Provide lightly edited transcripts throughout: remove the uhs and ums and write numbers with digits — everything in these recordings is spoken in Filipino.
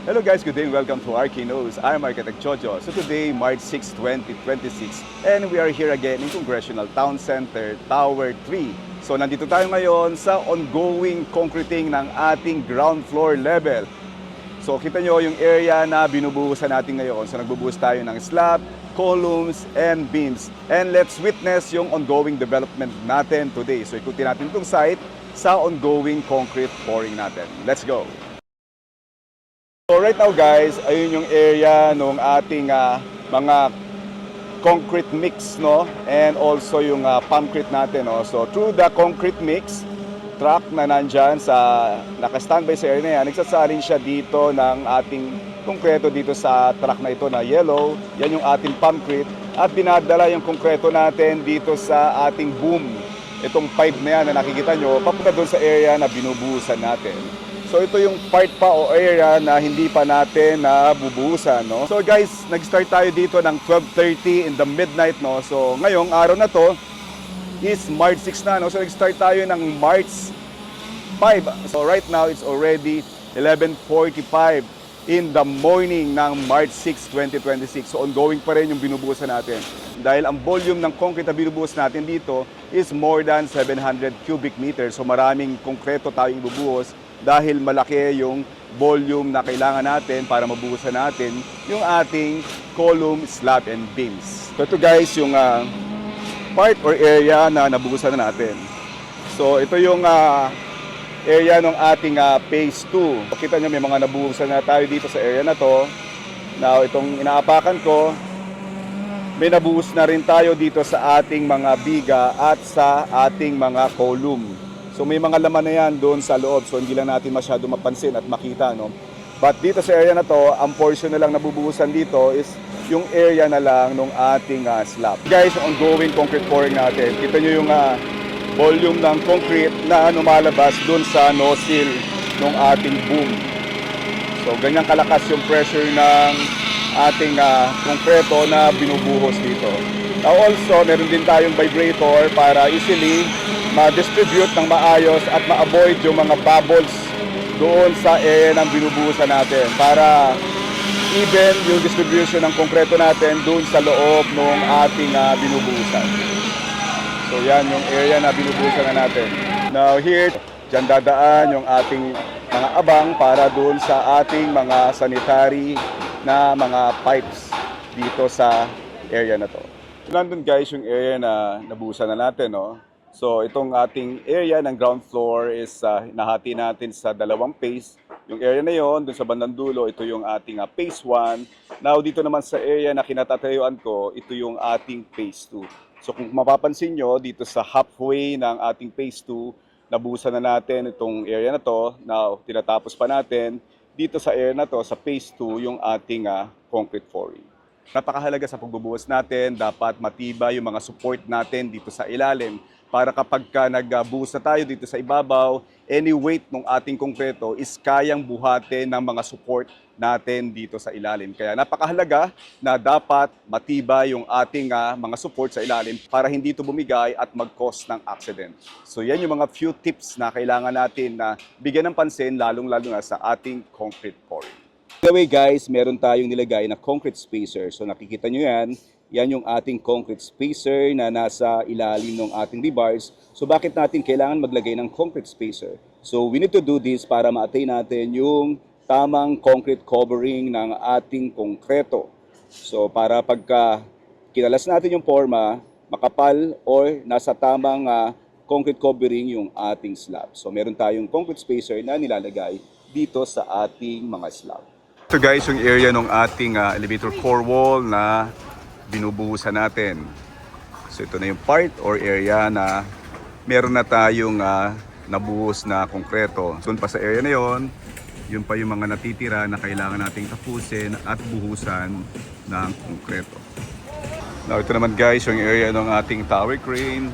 Hello guys, good day and welcome to RK Knows. I'm Architect Jojo. So today, March 6, 2026, and we are here again in Congressional Town Center, Tower 3. So nandito tayo ngayon sa ongoing concreting ng ating ground floor level. So kita nyo yung area na binubuhusan natin ngayon. So nagbubuhos tayo ng slab, columns, and beams. And let's witness yung ongoing development natin today. So ikutin natin itong site sa ongoing concrete pouring natin. Let's go! So right now guys, ayun yung area ng ating mga concrete mix, no? And also yung pumpcrete natin, no? So through the concrete mix truck na nandyan sa naka-standby sa area na yan, nagsasalin siya dito ng ating konkreto dito sa truck na ito na yellow. Yan yung ating pumpcrete at dinadala yung konkreto natin dito sa ating boom. Itong pipe na yan na nakikita nyo, papunta doon sa area na binubuhusan natin. So ito yung part pa o area na hindi pa natin nabubuhusan, no? So guys, nag-start tayo dito ng 12:30 in the midnight, no? So ngayong araw na to is March 6 na, no? So nag-start tayo ng March 5. So right now it's already 11:45 in the morning ng March 6, 2026. So ongoing pa rin yung binubuhusan natin. Dahil ang volume ng concrete na binubuhos natin dito is more than 700 cubic meters. So maraming konkreto tayong ibubuhos dahil malaki yung volume na kailangan natin para mabuhusan natin yung ating column, slab, and beams. So ito guys yung part or area na nabuhusan na natin. So ito yung area ng ating phase 2. Kita nyo may mga nabuhusan na tayo dito sa area na to. Now itong inaapakan ko, may nabuhos na rin tayo dito sa ating mga biga at sa ating mga column. So may mga laman na yan doon sa loob, so hindi lang natin masyado mapansin at makita, no? But dito sa area na to, ang portion na lang nabubuhusan dito is yung area na lang ng ating slab. Guys, ongoing concrete pouring natin. Kita nyo yung volume ng concrete na lumalabas doon sa nozzle ng ating boom. So ganyan kalakas yung pressure ng ating konkreto na binubuhos dito. Now also, meron din tayong vibrator para easily ma-distribute ng maayos at ma-avoid yung mga bubbles doon sa area ng binubuhusan natin para even yung distribution ng konkreto natin doon sa loob ng ating binubuhusan. So yan yung area na binubuhusan na natin. Now here, dyan dadaan yung ating mga abang para doon sa ating mga sanitary na mga pipes dito sa area na to. Nandun guys yung area na nabuhusan na natin, no? So itong ating area ng ground floor is nahati natin sa dalawang phase. Yung area na yon, dun sa bandang dulo, ito yung ating phase 1. Now dito naman sa area na kinatatayuan ko, ito yung ating phase 2. So kung mapapansin nyo, dito sa halfway ng ating phase 2, nabuhusan na natin itong area na to. Now tinatapos pa natin dito sa area na to, sa phase 2, yung ating concrete pouring. Napakahalaga sa pagbubuhos natin, dapat matibay yung mga support natin dito sa ilalim para kapag nagbuhos na tayo dito sa ibabaw, any weight ng ating konkreto is kayang buhatin ng mga support natin dito sa ilalim. Kaya napakahalaga na dapat matibay yung ating mga support sa ilalim para hindi ito bumigay at mag-cause ng accident. So yan yung mga few tips na kailangan natin na bigyan ng pansin lalong-lalo na sa ating concrete pouring. By the way guys, meron tayong nilagay na concrete spacer. So nakikita nyo yan, yan yung ating concrete spacer na nasa ilalim ng ating rebars. So bakit natin kailangan maglagay ng concrete spacer? So we need to do this para ma-attain natin yung tamang concrete covering ng ating konkreto. So para pagka kinalas natin yung forma, makapal or nasa tamang concrete covering yung ating slab. So meron tayong concrete spacer na nilalagay dito sa ating mga slab. So guys, yung area ng ating elevator core wall na binubuhusan natin. So ito na yung part or area na meron na tayong nabuhos na konkreto. Doon pa sa area na yon, yun pa yung mga natitira na kailangan nating tapusin at buhusan ng konkreto. Now ito naman guys, yung area ng ating tower crane.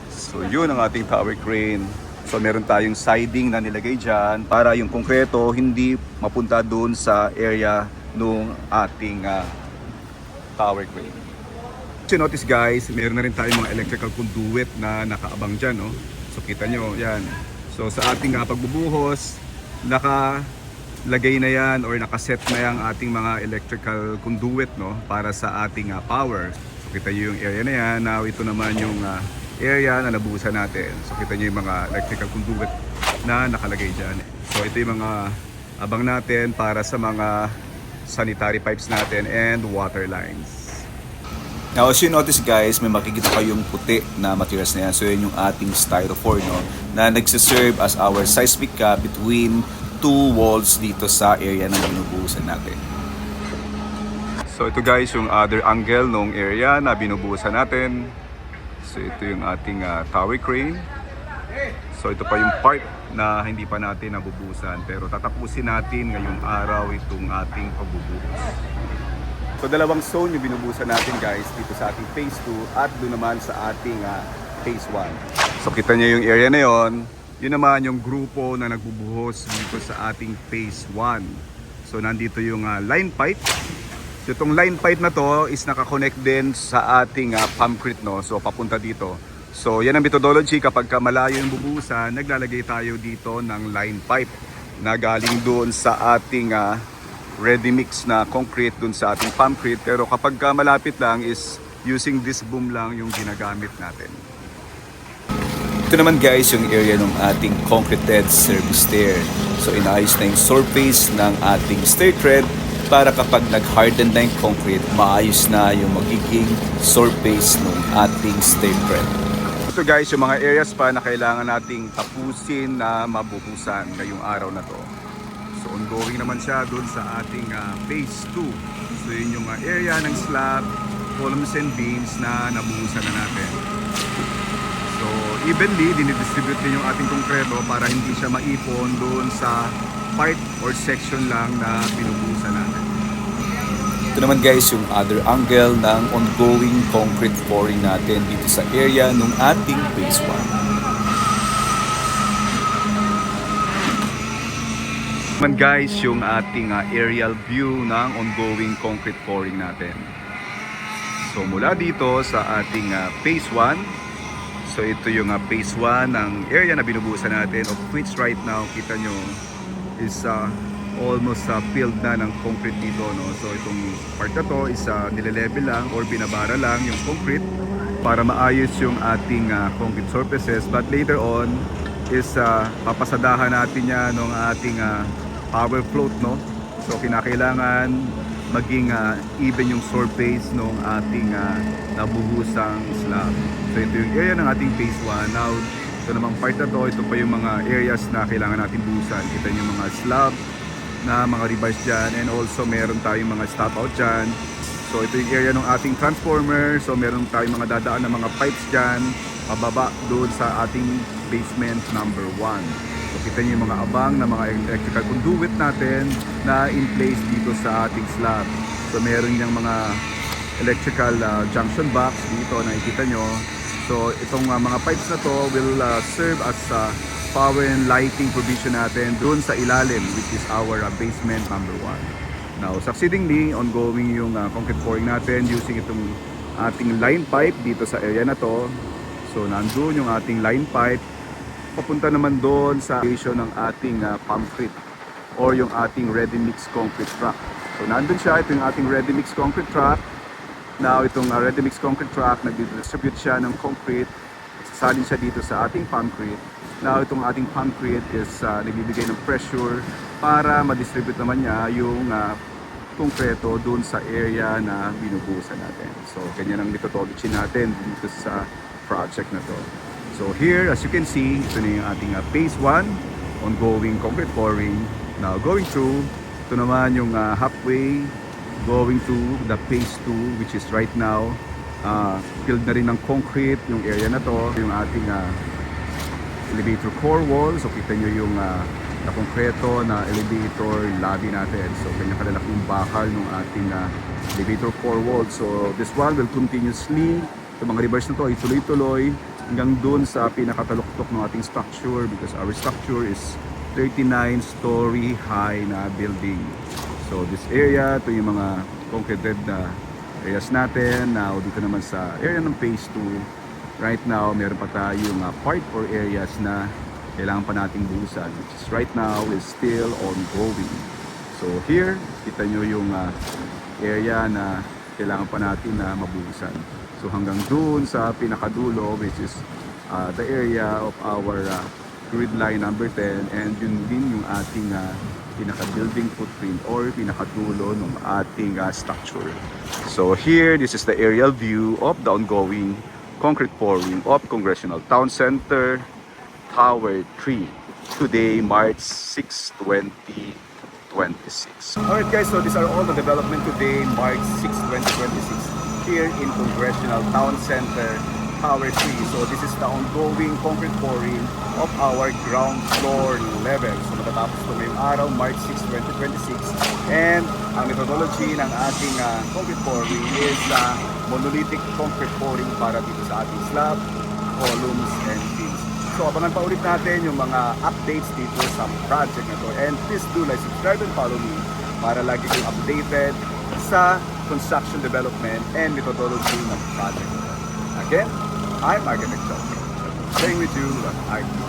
So yun ang ating tower crane. So meron tayong siding na nilagay dyan para yung konkreto hindi mapunta doon sa area ng ating tower crane. So notice guys, meron na rin tayong mga electrical conduit na nakaabang dyan, no? So kita nyo, yan. So sa ating pagbubuhos, lagay na yan or nakaset na yung ating mga electrical conduit, no, para sa ating power. So kita nyo yung area na yan. Now ito naman yung area na nabuhusan natin. So kita nyo yung mga electrical conduit na nakalagay dyan. So ito yung mga abang natin para sa mga sanitary pipes natin and water lines. Now, as you notice guys, may makikita kayong puti na materials na yan. So, yun yung ating styrofoam, no? Na nagsiserve as our seismic cap between two walls dito sa area na binubuhusan natin. So, ito guys, yung other angle ng area na binubuhusan natin. So, ito yung ating tower crane. So, ito pa yung part na hindi pa natin nabubuhusan. Pero tatapusin natin ngayong araw itong ating pagbubuhos. So dalawang zone yung binubusan natin guys dito sa ating phase 2 at doon naman sa ating phase 1. So kita nyo yung area na yon, yun naman yung grupo na nagbubuhos dito sa ating phase 1. So nandito yung line pipe. So itong line pipe na to is nakakonect din sa ating pumpcrete, no? So papunta dito. So yan ang methodology, kapag malayo yung bubuhusan, naglalagay tayo dito ng line pipe na galing doon sa ating ready mix na concrete dun sa ating pumpcrete. Pero kapag malapit lang is using this boom lang yung ginagamit natin. Ito naman guys yung area ng ating concreted service stair. So inaayos na yung surface ng ating stair tread para kapag nag-harden na yung concrete, maayos na yung magiging surface ng ating stair tread. Ito guys yung mga areas pa na kailangan nating tapusin na mabuhusan ngayong araw na to. So ongoing naman siya doon sa ating phase 2. So yun yung area ng slab, columns and beams na nabuhusan na natin. So evenly, dinidistribute din yung ating konkreto para hindi siya maipon doon sa part or section lang na binubuhusan natin. Ito naman guys yung other angle ng ongoing concrete pouring natin dito sa area ng ating phase 1. Man guys, yung ating aerial view ng ongoing concrete pouring natin. So mula dito sa ating phase 1, so ito yung phase 1 ng area na binubuhusan natin, of which right now kita nyo is almost filled na ng concrete dito, no? So itong part na to is nilelevel lang or binabara lang yung concrete para maayos yung ating concrete surfaces. But later on is papasadahan natin yan ng ating power float, no? So kinakailangan maging even yung surface ng ating nabuhusang slab. So ito yung area ng ating phase 1. Now ito namang part na to, ito pa yung mga areas na kailangan natin buhusan. Kita yung mga slab na mga rebars dyan, and also meron tayong mga stop out dyan. So ito yung area ng ating transformer. So meron tayong mga dadaan na mga pipes dyan pababa doon sa ating basement number 1. So kita nyo yung mga abang na mga electrical conduit natin na in place dito sa ating slab. So meron yung mga electrical junction box dito, nakikita nyo. So itong mga pipes na to will serve as power and lighting provision natin doon sa ilalim, which is our basement number 1. Now succeedingly, ongoing yung concrete pouring natin using itong ating line pipe dito sa area na to. So nandun yung ating line pipe papunta naman doon sa location ng ating pumpcrete or yung ating ready mix concrete truck. So nandun siya, ito yung ating ready mix concrete truck. Now itong ready mix concrete truck, nag-distribute siya ng concrete, sasalin siya dito sa ating pumpcrete. Now itong ating pumpcrete is nagbibigay ng pressure para ma-distribute naman niya yung konkreto doon sa area na binubuhusan natin. So ganyan ang methodology natin dito sa project na to. So here, as you can see, ito na yung ating phase 1, ongoing concrete pouring. Now going through, ito naman yung halfway, going to the phase 2, which is right now, filled na rin ng concrete yung area na to. Yung ating elevator core wall, so kita nyo yung na konkreto na elevator lobby natin. So kanya kalalaking bakal ng ating elevator core wall. So this one will continuously, itong mga reverse na to ay tuloy-tuloy hanggang dun sa pinakataluktok ng ating structure, because our structure is 39-story high na building. So this area, ito yung mga concreted areas natin. Now dito naman sa area ng phase 2, right now meron pa tayong part or areas na kailangan pa nating buhusan, which is right now is still ongoing. So here, kita nyo yung area na kailangan pa natin na mabuhusan. So hanggang dun sa pinakadulo, which is the area of our grid line number 10, and yun din yung ating pinaka-building footprint or pinakadulo ng ating structure. So here, this is the aerial view of the ongoing concrete pouring of Congressional Town Center Tower 3. Today, March 6, 2026. Alright guys, so these are all the development today, March 6, 2026, here in Congressional Town Center Tower 3. So this is the ongoing concrete pouring of our ground floor level. So matatapos ito ngayong araw, March 6, 2026. And ang methodology ng ating concrete pouring is monolithic concrete pouring para dito sa ating slab, columns, and beams. So abangan pa ulit natin yung mga updates dito sa project na to. And please do like, subscribe, and follow me para lagi kayong updated sa construction development and methodology ng project. Again, I'm Architect Joe. Staying with you on Architect.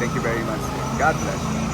Thank you very much. God bless you.